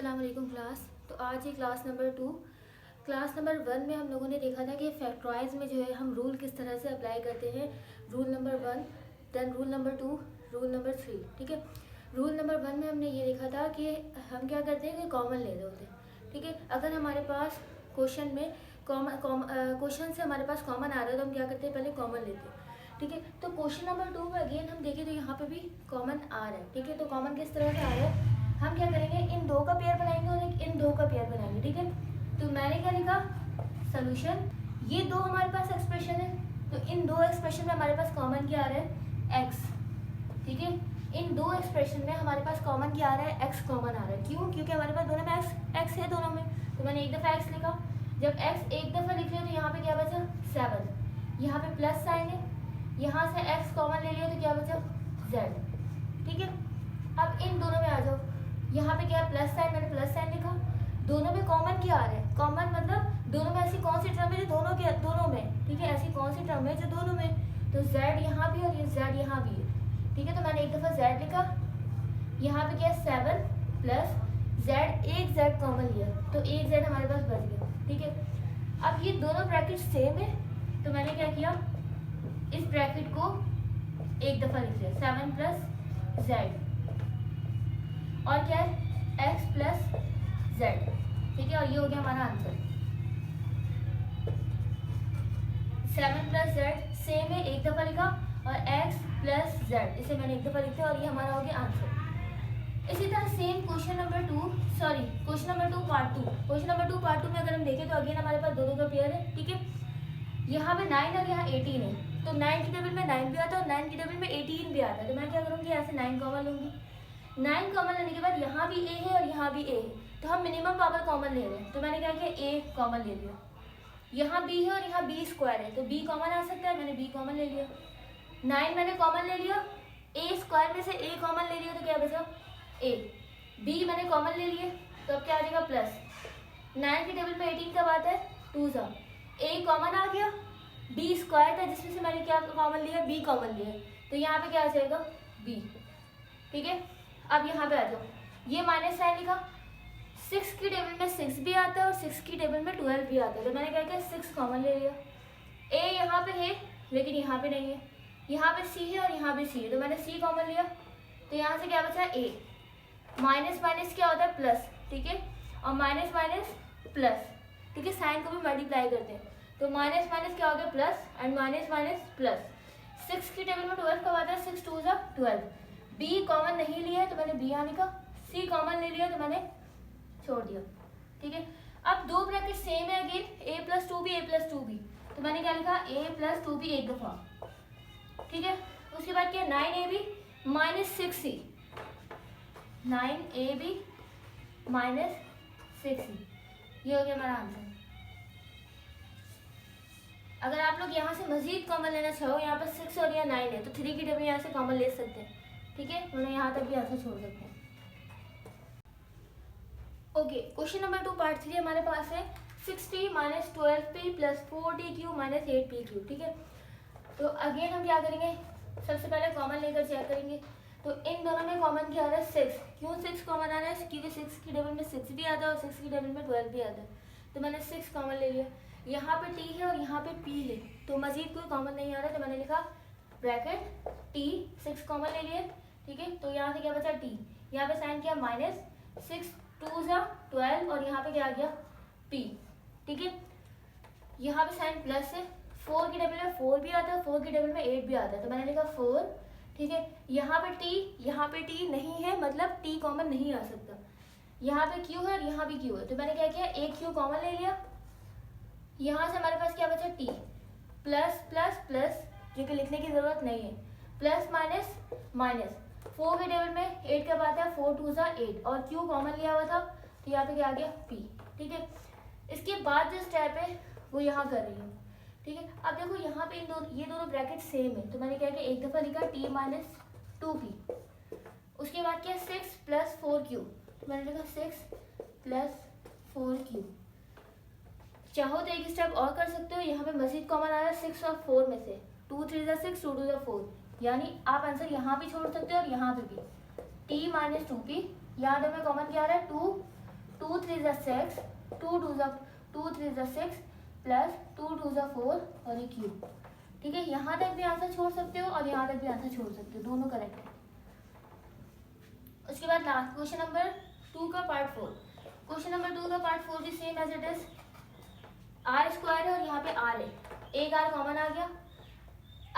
अस्सलाम वालेकुम क्लास। तो आज ये क्लास नंबर 2। क्लास नंबर 1 में हम लोगों ने देखा था कि फैक्टराइज में जो है हम रूल किस तरह से अप्लाई करते हैं। Rule number 1, then rule number 2, rule number 3। ठीक है। रूल नंबर 1 में हमने ये देखा था कि हम क्या करते हैं कि कॉमन ले रहे होते हैं। ठीक है। अगर हमारे पास क्वेश्चन में क्वेश्चन से हमारे पास कॉमन आ रहा है तो हम क्या करते हैं, पहले कॉमन लेते हैं। ठीक है। तो क्वेश्चन नंबर 2 में अगेन हम देखें तो यहाँ पे भी कॉमन आ रहा है। ठीक है। तो कॉमन किस तरह से आ रहा है, हम क्या करेंगे, इन दो का पेयर बनाएंगे और एक इन दो का पेयर बनाएंगे। ठीक है। तो मैंने क्या लिखा, सोल्यूशन। ये दो हमारे पास एक्सप्रेशन है, तो इन दो एक्सप्रेशन में हमारे पास कॉमन क्या आ रहा है, एक्स। ठीक है। इन दो एक्सप्रेशन में हमारे पास कॉमन क्या आ रहा है, एक्स कॉमन आ रहा है। क्यों? क्योंकि हमारे पास दोनों में एक्स है दोनों में। तो मैंने एक दफ़ा एक्स लिखा। जब एक्स एक दफ़ा लिख लिया तो यहाँ पे क्या बचा, 7। यहाँ पे प्लस साइन है, यहाँ से एक्स कॉमन ले लिया तो क्या बचा, जेड। ठीक है। अब इन दोनों में आ जाओ। यहाँ पे क्या प्लस साइन, मैंने प्लस साइन लिखा। दोनों में कॉमन क्या आ रहा है, कॉमन मतलब दोनों में ऐसी कौन सी टर्म है जो दोनों में। ठीक है। ऐसी कौन सी टर्म है जो दोनों में, तो z यहाँ भी और ये z यहाँ भी है। ठीक है। तो मैंने एक दफ़ा z लिखा। यहाँ पे क्या 7 प्लस z, एक z कॉमन लिया तो एक z हमारे पास बच गया। ठीक है। अब ये दोनों ब्रैकेट सेम है तो मैंने क्या किया, इस ब्रैकेट को एक दफ़ा लिख लिया, 7 प्लस z और क्या है, x प्लस जेड। ठीक है। और ये हो गया हमारा आंसर। 7 प्लस जेड सेम है, एक दफ़ा लिखा, और x प्लस जेड इसे मैंने एक दफ़ा लिखा और ये हमारा हो गया आंसर। इसी तरह same question number 2 part 2। Question number 2 part 2 में अगर हम देखें तो अगेन हमारे पास दोनों का पेयर है। ठीक है। यहाँ पे 9 और यहाँ 18 है, तो 9 की टेबल में 9 भी आता है और 9 की टेबल में 18 भी आता है। तो मैं क्या करूँगी, यहाँ से 9 कॉमन लूँगी। 9 कॉमन लेने के बाद यहाँ भी a है और यहाँ भी a है, तो हम मिनिमम पावर कॉमन ले रहे हैं। तो मैंने क्या किया, a कॉमन ले लिया। यहाँ b है और यहाँ b स्क्वायर है, तो b कॉमन आ सकता है, मैंने b कॉमन ले लिया। 9 मैंने कॉमन ले लिया, a स्क्वायर में से a कॉमन ले लिया तो क्या बचा, a। b मैंने कॉमन ले लिए तो अब क्या आ जाएगा, प्लस 9 की टेबल में 18 कब आता है, 2 सा। a कॉमन आ गया, b स्क्वायर था जिसमें से मैंने क्या कॉमन लिया, b कॉमन लिया, तो यहाँ पे क्या आ जाएगा, b। ठीक है। अब यहाँ पे आ जाओ, ये माइनस साइन लिखा। 6 की टेबल में 6 भी आता है और 6 की टेबल में 12 भी आता है, तो मैंने क्या किया, 6 कॉमन ले लिया। a यहाँ पे है लेकिन यहाँ पे नहीं है, यहाँ पे c है और यहाँ पे c है, तो मैंने c कॉमन लिया। तो यहाँ से क्या बचा, a। माइनस माइनस क्या होता है, प्लस। ठीक है। और माइनस माइनस प्लस। ठीक है। साइन को भी मल्टीप्लाई करते हैं, तो माइनस माइनस क्या हो गया, plus, and minus minus plus. 6 की टेबल में 12 कब आता है, 6 2 सा 12। b कॉमन नहीं लिया है तो मैंने b यहाँ लिखा, c कॉमन ले लिया तो मैंने छोड़ दिया। ठीक है। अब दो ब्रैकेट सेम है again, a plus 2b, a plus 2b, तो मैंने क्या लिखा, a प्लस 2b एक दफा। ठीक है। उसके बाद क्या, 9ab minus 6c, 9ab minus 6c, ये हो गया हमारा आंसर। अगर आप लोग यहाँ से मजीद कॉमन लेना चाहो, यहाँ पर 6 और यहाँ 9 है, तो 3 की टेबल यहाँ से कॉमन ले सकते हैं। ठीक है। उन्हें यहाँ तक भी आंसर छोड़ सकते हैं। ओके। क्वेश्चन नंबर 2 पार्ट 3 हमारे पास है 6t minus 12p plus 4t Q minus 8p Q. ठीक है। तो अगेन हम क्या करेंगे, सबसे पहले कॉमन लेकर चेक करेंगे। तो इन दोनों में कॉमन क्या आ रहा है, 6। क्यों 6 कॉमन आ रहा है, क्योंकि 6 की टेबल में 6 भी आता है और 6 की टेबल में 12 भी आता है, तो मैंने 6 कॉमन ले लिया। यहाँ पे t है और यहाँ पे p है, तो मजीद कोई कॉमन नहीं आ रहा, तो मैंने लिखा ब्रैकेट t, 6 कॉमन ले लिए। ठीक है। तो यहाँ से क्या बचा, t। यहाँ पे साइन किया माइनस 6 2 सा 12 और यहाँ पे क्या आ गया, p। ठीक है। यहाँ पे साइन प्लस है, 4 की टेबल में 4 भी आता है, 4 की टेबल में 8 भी आता है, तो मैंने लिखा 4। ठीक है। यहाँ पे t नहीं है, मतलब t कॉमन नहीं आ सकता। यहाँ पे q है और यहाँ भी q है, तो मैंने क्या किया, एक q कॉमन ले लिया। यहाँ से हमारे पास क्या बचा, t प्लस प्लस प्लस, जो कि लिखने की जरूरत नहीं है, प्लस माइनस माइनस। 4 की टेबल में 8 कब आता है, 4 2 सा 8, और q कॉमन लिया हुआ था, तो यहाँ पे क्या आ गया, p। ठीक है। इसके बाद जो स्टेप है वो यहाँ कर रही हूँ। ठीक है। अब देखो यहाँ पे ये दोनों ब्रैकेट सेम है, तो मैंने क्या किया, एक दफ़ा लिखा t माइनस 2p। उसके बाद क्या, 6 प्लस 4q, तो मैंने लिखा 6 प्लस 4q। चाहो तो एक स्टेप और कर सकते हो, यहाँ पे मजीद कॉमन आ रहा है 6 और 4 में से, 2 3 सा 6, 2 2 सा 4, यानी आप आंसर यहाँ भी छोड़ सकते हो और यहाँ पे भी। t माइनस 2p, यहाँ दो में कॉमन क्या आ रहा है, 2 3 ज़ा 6, 2 3 ज़ा 6 प्लस 2 2 ज़ा 4 और ये क्यूब। ठीक है, यहाँ तक भी आंसर छोड़ सकते हो और यहाँ तक भी आंसर छोड़ सकते हो, दोनों करेक्ट है। उसके बाद लास्ट क्वेश्चन नंबर 2 का पार्ट 4। क्वेश्चन नंबर 2 का पार्ट 4 भी same as it is, R square है और यहाँ पे आर है, एक आर कॉमन आ गया,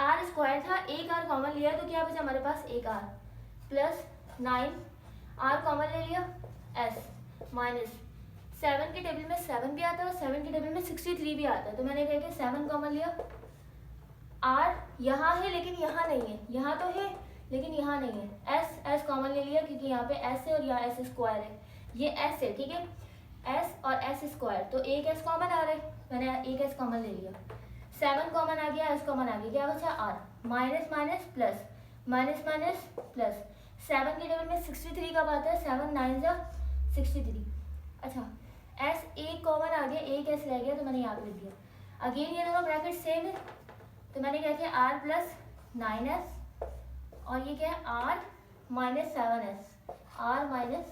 आर स्क्वायर था, एक आर कॉमन लिया तो क्या बचा हमारे पास, एक आर प्लस 9, आर कॉमन ले लिया, एस माइनस 7 के टेबल में 7 भी आता है और 7 के टेबल में 63 भी आता है, तो मैंने कहा कि 7 कॉमन लिया, आर यहाँ है लेकिन यहाँ नहीं है, यहाँ तो है लेकिन यहाँ नहीं है, एस कॉमन ले लिया क्योंकि यहाँ पे एस है और यहाँ एस स्क्वायर है, ये एस है, ठीक है, एस और एस स्क्वायर, तो एक एस कॉमन आ रहा है, मैंने एक एस कॉमन ले लिया, 7 कॉमन आ गया, एस कॉमन आ गया, क्या बचा R, minus minus plus, minus minus plus, 7 के टेबल में 63 कब आता है, 7 9 जा 63। अच्छा, एस एक कॉमन आ गया, एक एस रह गया तो मैंने यहाँ पे लिख दिया, अगेन ये दोनों ब्रैकेट सेम है तो मैंने क्या किया, आर प्लस 9s और ये क्या है, R minus 7s, R minus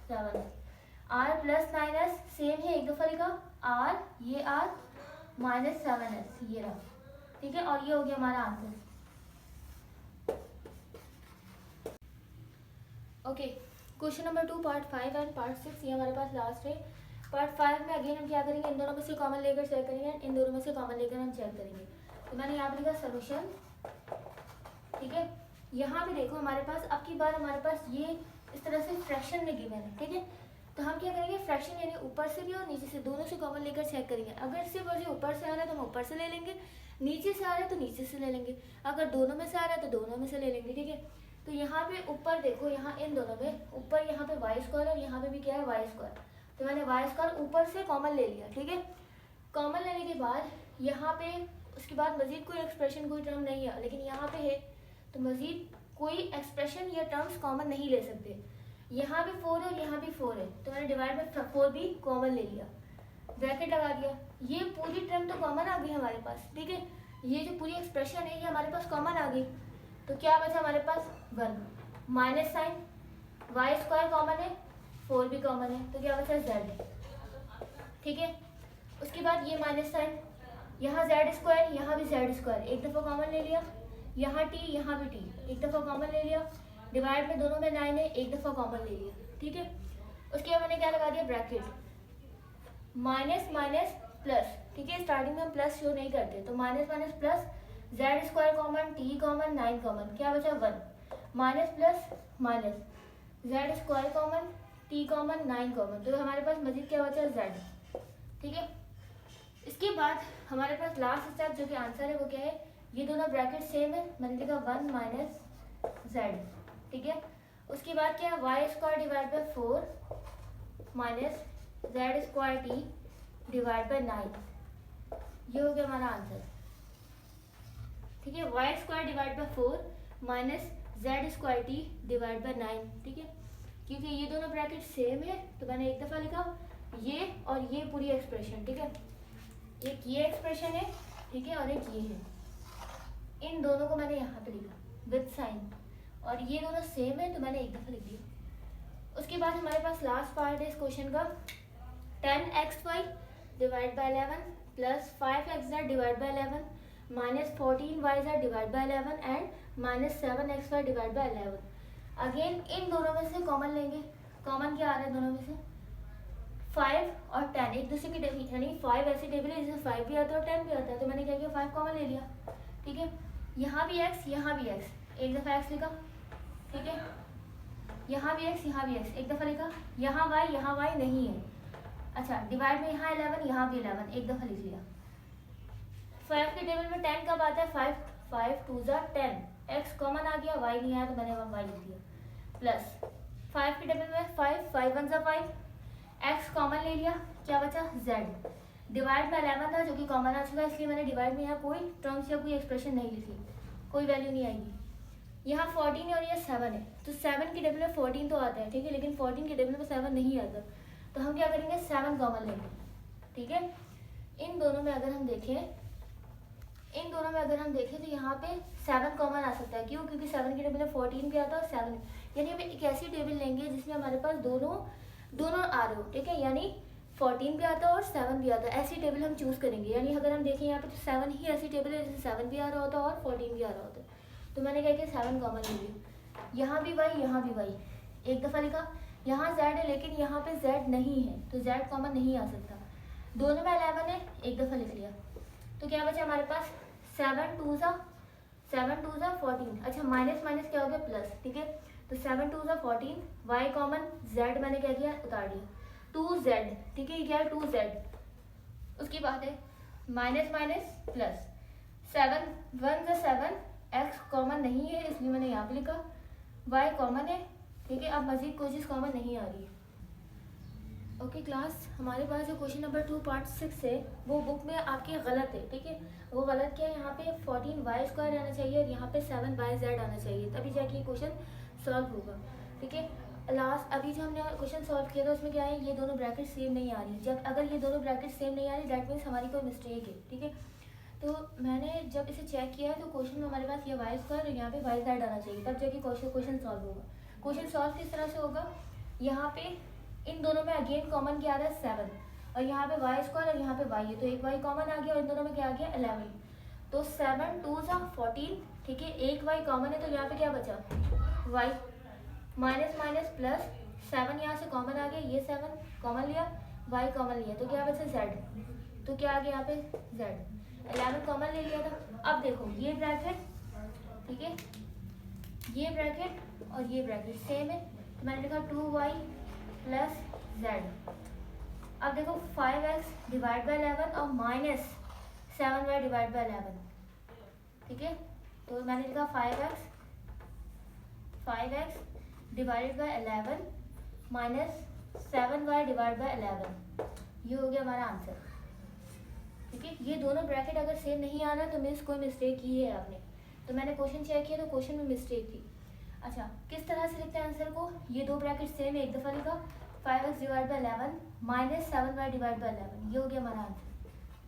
7s, R plus 9s same है, एक दफ़ा लिखा, आर ये आर माइनस 7s ये रहा, ठीक है, और ये हो गया हमारा answer. Okay, question number 2 part 5 and part 6 ये हमारे पास लास्ट है। पार्ट 5 में अगेन हम क्या करेंगे, इन दोनों में से कॉमन लेकर चेक करेंगे, इन दोनों में से कॉमन लेकर हम चेक करेंगे। तो मैंने यहाँ पे लिखा सोल्यूशन, ठीक है, यहाँ पे देखो हमारे पास अब की बार हमारे पास ये इस तरह से फ्रैक्शन में गिवन है, ठीक है, तो हम क्या करेंगे, फ्रैक्शन यानी ऊपर से भी और नीचे से दोनों से कॉमन लेकर चेक करेंगे। अगर सिर्फ और जो ऊपर से आ रहा है तो हम ऊपर से ले लेंगे, नीचे से आ रहा है तो नीचे से ले लेंगे, अगर दोनों में से आ रहा है तो दोनों में से ले लेंगे, ठीक है। तो यहाँ पे ऊपर देखो, यहाँ इन दोनों में ऊपर यहाँ पे वाई स्क्वायर और यहाँ पे भी क्या है, वाई स्क्वायर, तो मैंने वाई स्क्वायर ऊपर से कॉमन ले लिया, ठीक है। कॉमन लेने के बाद यहाँ पे उसके बाद मजीद कोई एक्सप्रेशन कोई टर्म नहीं है, लेकिन यहाँ पे है तो मजीद कोई एक्सप्रेशन या टर्म्स कॉमन नहीं ले सकते। यहाँ भी 4 है और यहाँ भी 4 है तो मैंने डिवाइड बाय 4 भी कॉमन ले लिया, ब्रैकेट लगा दिया, ये पूरी टर्म तो कॉमन आ गई हमारे पास, ठीक है, ये जो पूरी एक्सप्रेशन है ये हमारे पास कॉमन आ गई, तो क्या बचा हमारे पास 1, minus sign, Y square common है, 4 भी कॉमन है, तो क्या बचा z, ठीक है। उसके बाद ये माइनस साइन, यहाँ जेड स्क्वायर, यहाँ भी जेड स्क्वायर, एक दफ़ा कॉमन ले लिया, यहाँ टी, यहाँ भी टी, एक दफ़ा कॉमन ले लिया, डिवाइड में दोनों में 9 है, एक दफ़ा कॉमन ले लिया, ठीक है। उसके बाद मैंने क्या लगा दिया, ब्रैकेट, माइनस माइनस प्लस, ठीक है, स्टार्टिंग में हम प्लस शो नहीं करते, तो minus minus plus, Z square common, T common, 9 common, क्या बचा 1, minus plus minus, Z square common, T common, 9 common, तो हमारे पास मजीद क्या बचा z, ठीक है। इसके बाद हमारे पास लास्ट स्टेप जो कि आंसर है वो क्या है, ये दोनों ब्रैकेट सेम है, मैंने लिखा 1 माइनस z, ठीक है। उसके बाद क्या है, Y square divide by 4 minus Z square T divide by 9, ये हो गया हमारा आंसर, ठीक है। Y square divide by 4 minus Z square T divide by 9, ठीक है, क्योंकि ये दोनों ब्रैकेट सेम है तो मैंने एक दफ़ा लिखा ये और ये पूरी एक्सप्रेशन, ठीक है, एक ये एक्सप्रेशन है, ठीक है, और एक ये है, इन दोनों को मैंने यहाँ पे लिखा विद साइन, और ये दोनों सेम है तो मैंने एक दफ़ा लिख दिया। उसके बाद हमारे पास लास्ट पार्ट है इस क्वेश्चन का, 10xy divide by 11 plus 5xz divide by 11 minus 14yz divide by 11 and minus 7xy divide by 11। Again in दोनों में से कॉमन लेंगे, कॉमन क्या आ रहा है दोनों में से, 5 और 10 एक दूसरे की टेबल, यानी 5 ऐसी टेबल है जिसमें 5 भी आता है और 10 भी आता है, तो मैंने क्या किया 5 कॉमन ले लिया, ठीक है। यहाँ भी x, यहाँ भी x, एक दफ़ा x लिखा, ठीक है, यहाँ भी x, यहाँ भी x, एक दफ़ा लिखा, यहाँ y नहीं है, अच्छा, डिवाइड में यहाँ 11, यहाँ भी 11, एक दफ़ा लिख लिया। 5 के टेबल में 10 कब आता है, 5 2 ज़ा 10, x कॉमन आ गया, y नहीं आया तो मैंने y लिख दिया, प्लस 5 के टेबल में 5 1 ज़ा 5, x कॉमन ले लिया, क्या बचा z, डिवाइड में 11 था जो कि कॉमन आ चुका है, इसलिए मैंने डिवाइड में यहाँ कोई टर्म्स या कोई एक्सप्रेशन नहीं लिखी, कोई वैल्यू नहीं आएगी। यहाँ 14 है और ये 7 है, तो 7 के टेबल में 14 तो आता है, ठीक है, लेकिन 14 के टेबल में 7 नहीं आता, तो हम क्या करेंगे 7 कॉमन लेंगे, ठीक है। इन दोनों में अगर हम देखें तो यहाँ पे 7 कॉमन आ सकता है, क्यों, क्योंकि 7 के टेबल में 14 भी आता है और 7, यानी हम एक ऐसी टेबल लेंगे जिसमें हमारे पास दोनों दोनों आ रहे हो, ठीक है, यानी 14 भी आता है और 7 भी आता है, ऐसी टेबल हम चूज़ करेंगे। यानी अगर हम देखें यहाँ पे तो 7 ही ऐसी टेबल है जैसे 7 भी आ रहा होता है और 14 भी आ रहा होता है। तो मैंने क्या किया 7 कॉमन ले लिया, यहाँ भी वाई यहाँ भी वाई, एक दफ़ा लिखा। यहाँ z है लेकिन यहाँ पे z नहीं है तो z कॉमन नहीं आ सकता। दोनों में 11 है, एक दफ़ा लिख लिया। तो क्या बचा हमारे पास 7 2 ज़ा 14। अच्छा माइनस माइनस क्या हो गया प्लस, ठीक है। तो 7 2 ज़ा 14, y कॉमन, z मैंने क्या किया उतार दिया, 2z, ठीक है, ये क्या है 2z। उसके बाद है माइनस माइनस प्लस, 7 1 ज़ा 7, x कॉमन नहीं है इसलिए मैंने यहाँ पे लिखा, y कॉमन है, ठीक है। अब मजीद कोई चीज़ कॉमन नहीं आ रही है। ओके क्लास, हमारे पास जो क्वेश्चन नंबर 2 पार्ट 6 है वो बुक में आपके गलत है, ठीक है। वो गलत क्या है, यहाँ पे 14y² आना चाहिए और यहाँ पे 7yz आना चाहिए, तभी जाके ये क्वेश्चन सॉल्व होगा, ठीक है। लास्ट अभी जो हमने क्वेश्चन सॉल्व किया था उसमें क्या है, ये दोनों ब्रैकेट सेम नहीं आ रही। जब अगर ये दोनों ब्रैकेट सेम नहीं आ रही दैट मीन्स हमारी कोई मिस्टेक है, ठीक है। तो मैंने जब इसे चेक किया तो क्वेश्चन में हमारे पास ये y² और यहाँ पे yz आना चाहिए, तब जाके क्वेश्चन सॉल्व होगा। क्वेश्चन सॉल्व किस तरह से होगा, यहाँ पे इन दोनों में अगेन कॉमन क्या आ रहा है 7 और यहाँ पे y² और यहाँ पे y है तो एक y कॉमन आ गया और इन दोनों में क्या आ गया 11। तो 7 2 ज़ा 14, ठीक है, एक y कॉमन है तो यहाँ पे क्या बचा y, माइनस माइनस प्लस, 7 यहाँ से कॉमन आ गया, ये 7 कॉमन लिया, y कॉमन लिया तो क्या बचा z, तो क्या आ गया यहाँ पे z, 11 कॉमन ले लिया था। अब देखो ये ब्रैकेट, ठीक है, ये ब्रैकेट और ये ब्रैकेट सेम है तो मैंने लिखा 2y प्लस z। अब देखो 5x डिवाइड बाई 11 और माइनस 7y डिवाइड बाई 11, ठीक है। तो मैंने लिखा 5x divided by 11 minus 7y divide by 11, ये हो गया हमारा आंसर, ठीक है। ये दोनों ब्रैकेट अगर सेम नहीं आ रहा तो मीन्स कोई मिस्टेक की है आपने। तो मैंने क्वेश्चन चेक किया तो क्वेश्चन में मिस्टेक थी। अच्छा किस तरह से लिखते हैं आंसर को, ये दो ब्रैकेट सेम है, एक दफ़ा लिखा 5x divide by 11 minus 7y divide by 11, ये हो गया हमारा आंसर।